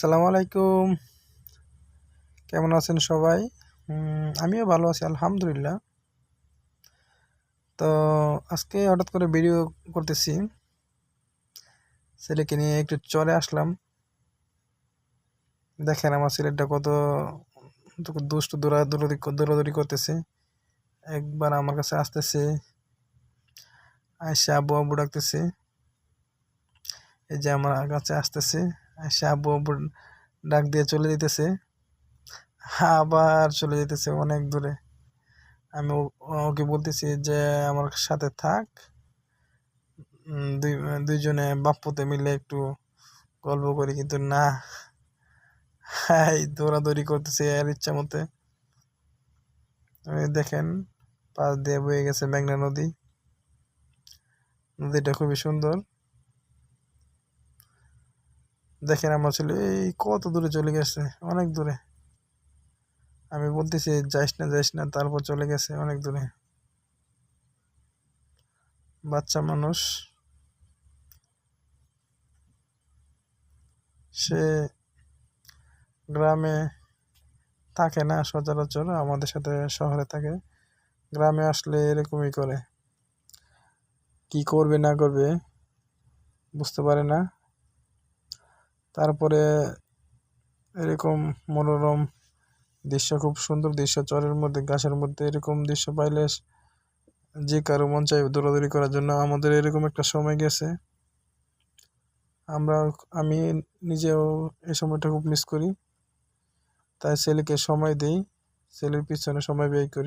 সালাম আলাইকুম। কেমন আছেন সবাই? আমিও ভালো আছি আলহামদুলিল্লাহ। তো আজকে হঠাৎ করে ভিডিও করতেছি, ছেলেকে নিয়ে একটু চলে আসলাম। দেখেন আমার ছেলেটা কত দুষ্ট দৌড়াদৌড়ি করতেছে। একবার আমার কাছে আসতেছে, আয়সা আব্বু আব্বু ডাকতেছে। এই যে আমার কাছে আসতেছে, আয়সা আব্বু আব্বু ডাক দিয়ে চলে যেতেছে, আবার চলে যেতেছে অনেক দূরে। আমি ওকে বলতেছি যে আমার সাথে থাক, দুইজনে বাপ্পুতে মিলে একটু গল্প করি, কিন্তু না, দৌড়াদৌড়ি করতেছে এর ইচ্ছা মতে। দেখেন পাশ দিয়ে বয়ে গেছে মেঘনা নদী। নদীটা খুবই সুন্দর। দেখেন আমার ছেলে এই কত দূরে চলে গেছে, অনেক দূরে। আমি বলতেছি যাইস না যাইস না, তারপর চলে গেছে অনেক দূরে। বাচ্চা মানুষ, সে গ্রামে থাকে না সচরাচর, আমাদের সাথে শহরে থাকে। গ্রামে আসলে এরকমই করে, কি করবে না করবে বুঝতে পারে না। তারপরে এরকম মনোরম দৃশ্য, খুব সুন্দর দৃশ্য, চরের মধ্যে ঘাসের মধ্যে এরকম দৃশ্য পাইলে যে কারো মন চাইবে দৌড়াদৌড়ি করার জন্য। আমাদের এরকম একটা সময় গেছে, আমি নিজেও এই সময়টা খুব মিস করি। তাই ছেলেকে সময় দিই, ছেলের পিছনে সময় ব্যয় করি।